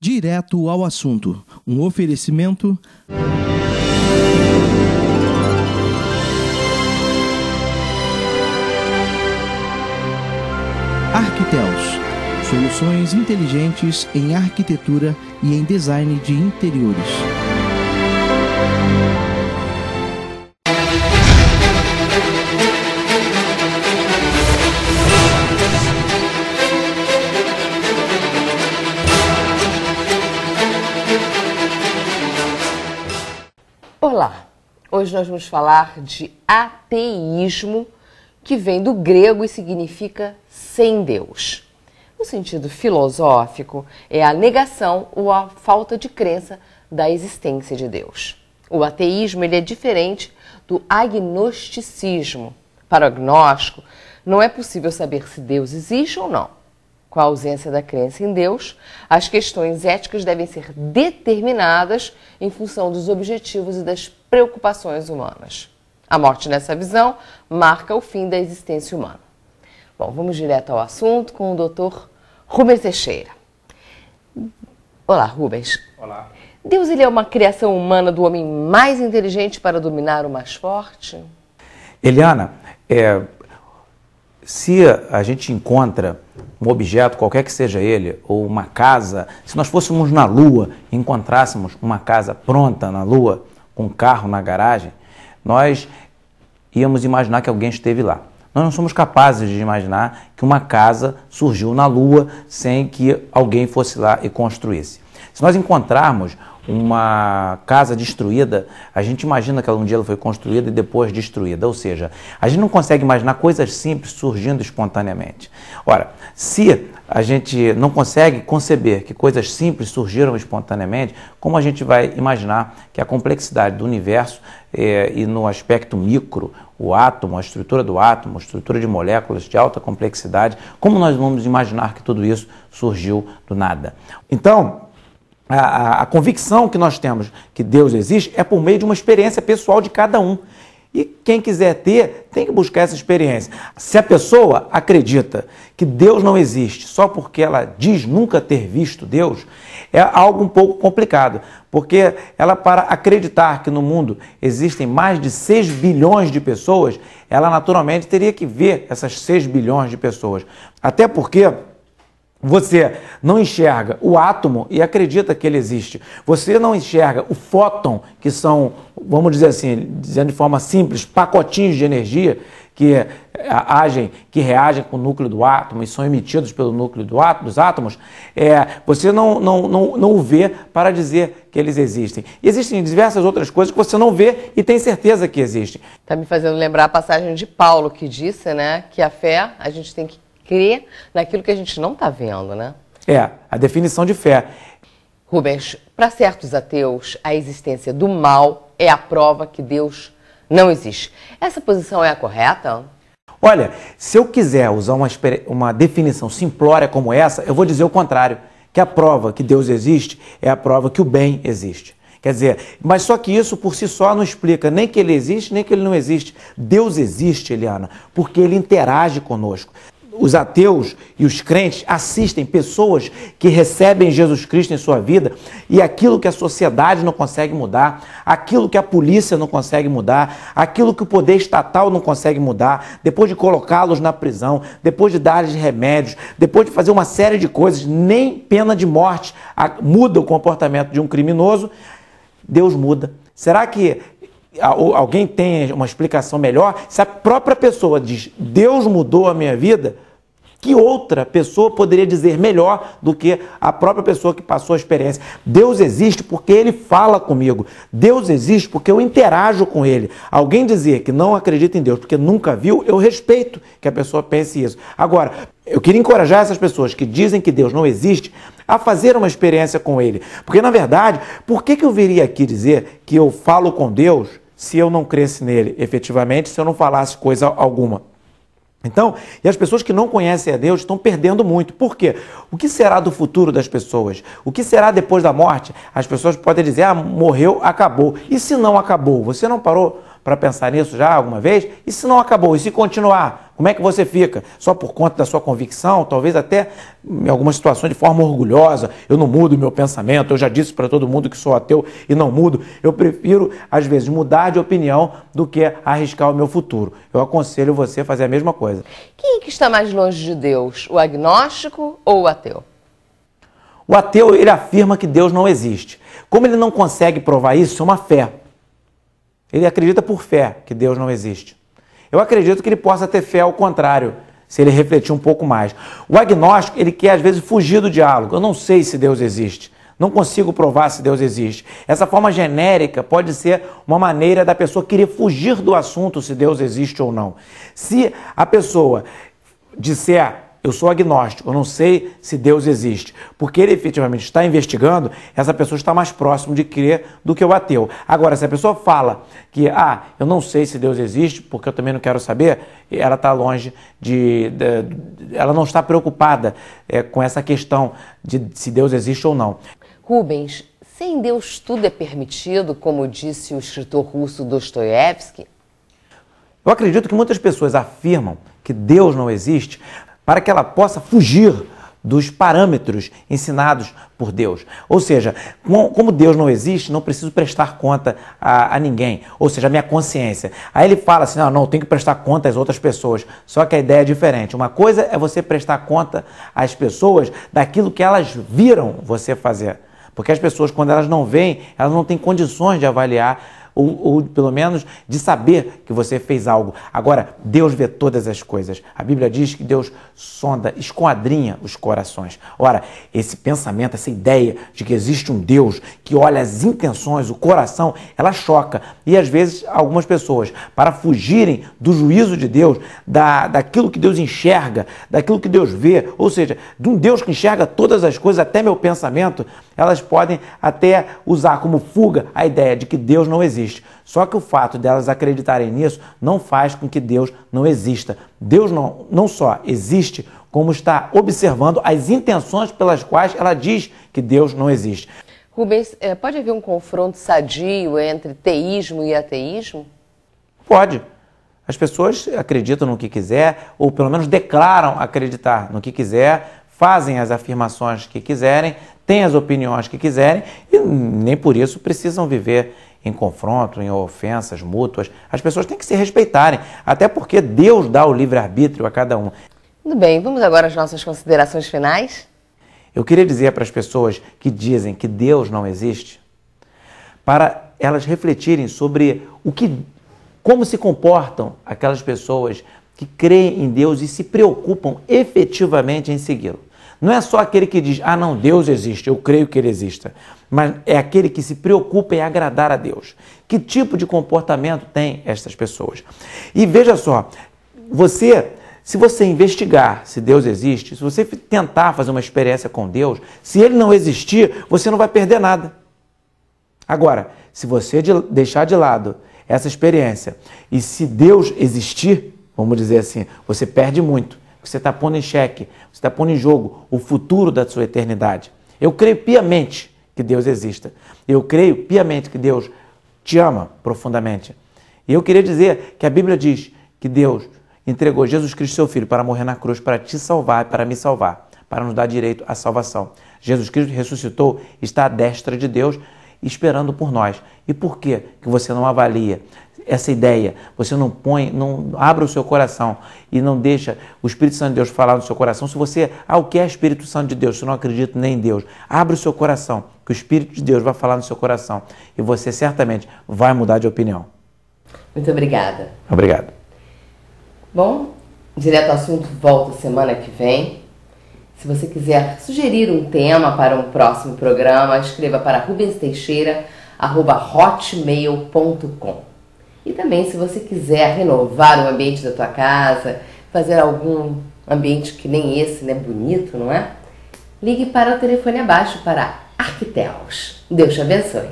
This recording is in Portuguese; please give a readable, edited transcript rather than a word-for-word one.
Direto ao assunto. Um oferecimento... Arquiteus. Soluções inteligentes em arquitetura e em design de interiores. Olá, hoje nós vamos falar de ateísmo, que vem do grego e significa sem Deus. No sentido filosófico, é a negação ou a falta de crença da existência de Deus. O ateísmo ele é diferente do agnosticismo. Para o agnóstico, não é possível saber se Deus existe ou não. Com a ausência da crença em Deus, as questões éticas devem ser determinadas em função dos objetivos e das preocupações humanas. A morte, nessa visão, marca o fim da existência humana. Bom, vamos direto ao assunto com o Dr. Rubens Teixeira. Olá, Rubens. Olá. Deus ele é uma criação humana do homem mais inteligente para dominar o mais forte? Eliana, se a gente encontra um objeto, qualquer que seja ele, ou uma casa, se nós fôssemos na Lua e encontrássemos uma casa pronta na Lua, com um carro na garagem, nós íamos imaginar que alguém esteve lá. Nós não somos capazes de imaginar que uma casa surgiu na Lua sem que alguém fosse lá e construísse. Se nós encontrarmos uma casa destruída, a gente imagina que um dia ela foi construída e depois destruída. Ou seja, a gente não consegue imaginar coisas simples surgindo espontaneamente. Ora, se a gente não consegue conceber que coisas simples surgiram espontaneamente, como a gente vai imaginar que a complexidade do universo e no aspecto micro, o átomo, a estrutura do átomo, a estrutura de moléculas de alta complexidade, como nós vamos imaginar que tudo isso surgiu do nada? Então, a convicção que nós temos que Deus existe é por meio de uma experiência pessoal de cada um. E quem quiser ter, tem que buscar essa experiência. Se a pessoa acredita que Deus não existe só porque ela diz nunca ter visto Deus, é algo um pouco complicado. Porque ela, para acreditar que no mundo existem mais de 6 bilhões de pessoas, ela naturalmente teria que ver essas 6 bilhões de pessoas. Até porque você não enxerga o átomo e acredita que ele existe. Você não enxerga o fóton, que são, vamos dizer assim, dizendo de forma simples, pacotinhos de energia que reagem com o núcleo do átomo e são emitidos pelo núcleo dos átomos. Você não o vê para dizer que eles existem. E existem diversas outras coisas que você não vê e tem certeza que existem. Está me fazendo lembrar a passagem de Paulo, que disse, né, que a fé, a gente tem que crer naquilo que a gente não está vendo, né? A definição de fé. Rubens, para certos ateus, a existência do mal é a prova que Deus não existe. Essa posição é a correta? Olha, se eu quiser usar uma definição simplória como essa, eu vou dizer o contrário, que a prova que Deus existe é a prova que o bem existe. Quer dizer, mas só que isso por si só não explica nem que ele existe, nem que ele não existe. Deus existe, Eliana, porque ele interage conosco. Os ateus e os crentes assistem pessoas que recebem Jesus Cristo em sua vida e aquilo que a sociedade não consegue mudar, aquilo que a polícia não consegue mudar, aquilo que o poder estatal não consegue mudar, depois de colocá-los na prisão, depois de dar-lhes remédios, depois de fazer uma série de coisas, nem pena de morte muda o comportamento de um criminoso, Deus muda. Será que alguém tem uma explicação melhor? Se a própria pessoa diz, Deus mudou a minha vida, que outra pessoa poderia dizer melhor do que a própria pessoa que passou a experiência? Deus existe porque Ele fala comigo. Deus existe porque eu interajo com Ele. Alguém dizer que não acredita em Deus porque nunca viu, eu respeito que a pessoa pense isso. Agora, eu queria encorajar essas pessoas que dizem que Deus não existe a fazer uma experiência com Ele. Porque, na verdade, por que eu viria aqui dizer que eu falo com Deus se eu não cresce nele, efetivamente, se eu não falasse coisa alguma? Então, e as pessoas que não conhecem a Deus estão perdendo muito. Por quê? O que será do futuro das pessoas? O que será depois da morte? As pessoas podem dizer, morreu, acabou. E se não acabou? Você não parou para pensar nisso já alguma vez? E se não acabou? E se continuar Como é que você fica? Só por conta da sua convicção, talvez até em algumas situações de forma orgulhosa. Eu não mudo o meu pensamento, eu já disse para todo mundo que sou ateu e não mudo. Eu prefiro, às vezes, mudar de opinião do que arriscar o meu futuro. Eu aconselho você a fazer a mesma coisa. Quem é que está mais longe de Deus, o agnóstico ou o ateu? O ateu, ele afirma que Deus não existe. Como ele não consegue provar isso, é uma fé. Ele acredita por fé que Deus não existe. Eu acredito que ele possa ter fé ao contrário, se ele refletir um pouco mais. O agnóstico, ele quer às vezes fugir do diálogo. Eu não sei se Deus existe. Não consigo provar se Deus existe. Essa forma genérica pode ser uma maneira da pessoa querer fugir do assunto se Deus existe ou não. Se a pessoa disser, eu sou agnóstico, eu não sei se Deus existe, porque ele efetivamente está investigando, essa pessoa está mais próximo de crer do que o ateu. Agora, se a pessoa fala que, eu não sei se Deus existe, porque eu também não quero saber, ela está longe ela não está preocupada com essa questão de se Deus existe ou não. Rubens, sem Deus tudo é permitido, como disse o escritor russo Dostoiévski? Eu acredito que muitas pessoas afirmam que Deus não existe para que ela possa fugir dos parâmetros ensinados por Deus. Ou seja, como Deus não existe, não preciso prestar conta a ninguém. Ou seja, a minha consciência. Aí ele fala assim, não, eu tenho que prestar conta às outras pessoas. Só que a ideia é diferente. Uma coisa é você prestar conta às pessoas daquilo que elas viram você fazer. Porque as pessoas, quando elas não veem, elas não têm condições de avaliar ou pelo menos de saber que você fez algo. Agora, Deus vê todas as coisas. A Bíblia diz que Deus sonda, esquadrinha os corações. Ora, esse pensamento, essa ideia de que existe um Deus que olha as intenções, o coração, ela choca. E às vezes algumas pessoas, para fugirem do juízo de Deus, daquilo que Deus enxerga, daquilo que Deus vê, ou seja, de um Deus que enxerga todas as coisas, até meu pensamento, elas podem até usar como fuga a ideia de que Deus não existe. Só que o fato delas acreditarem nisso não faz com que Deus não exista. Deus não só existe, como está observando as intenções pelas quais ela diz que Deus não existe. Rubens, pode haver um confronto sadio entre teísmo e ateísmo? Pode. As pessoas acreditam no que quiser, ou pelo menos declaram acreditar no que quiser, fazem as afirmações que quiserem, têm as opiniões que quiserem e nem por isso precisam viver em confronto, em ofensas mútuas. As pessoas têm que se respeitarem, até porque Deus dá o livre-arbítrio a cada um. Tudo bem, vamos agora às nossas considerações finais? Eu queria dizer para as pessoas que dizem que Deus não existe, para elas refletirem sobre como se comportam aquelas pessoas que creem em Deus e se preocupam efetivamente em segui-lo. Não é só aquele que diz, não, Deus existe, eu creio que ele exista, mas é aquele que se preocupa em agradar a Deus. Que tipo de comportamento tem estas pessoas? E veja só, se você investigar se Deus existe, se você tentar fazer uma experiência com Deus, se ele não existir, você não vai perder nada. Agora, se você deixar de lado essa experiência e se Deus existir, vamos dizer assim, você perde muito. Você está pondo em xeque, você está pondo em jogo o futuro da sua eternidade. Eu creio piamente que Deus exista. Eu creio piamente que Deus te ama profundamente. E eu queria dizer que a Bíblia diz que Deus entregou Jesus Cristo, seu Filho, para morrer na cruz, para te salvar e para me salvar, para nos dar direito à salvação. Jesus Cristo ressuscitou, está à destra de Deus, esperando por nós. E por que você não avalia essa ideia? Você não abre o seu coração e não deixa o Espírito Santo de Deus falar no seu coração. Se você, o que é Espírito Santo de Deus? Se não acredita nem em Deus, abre o seu coração, que o Espírito de Deus vai falar no seu coração e você certamente vai mudar de opinião. Muito obrigada. Obrigado. Bom, Direto ao Assunto volta semana que vem. Se você quiser sugerir um tema para um próximo programa, escreva para rubensteixeira@hotmail.com. E também, se você quiser renovar o ambiente da tua casa, fazer algum ambiente que nem esse, né, bonito, não é? Ligue para o telefone abaixo para Arquitelos. Deus te abençoe.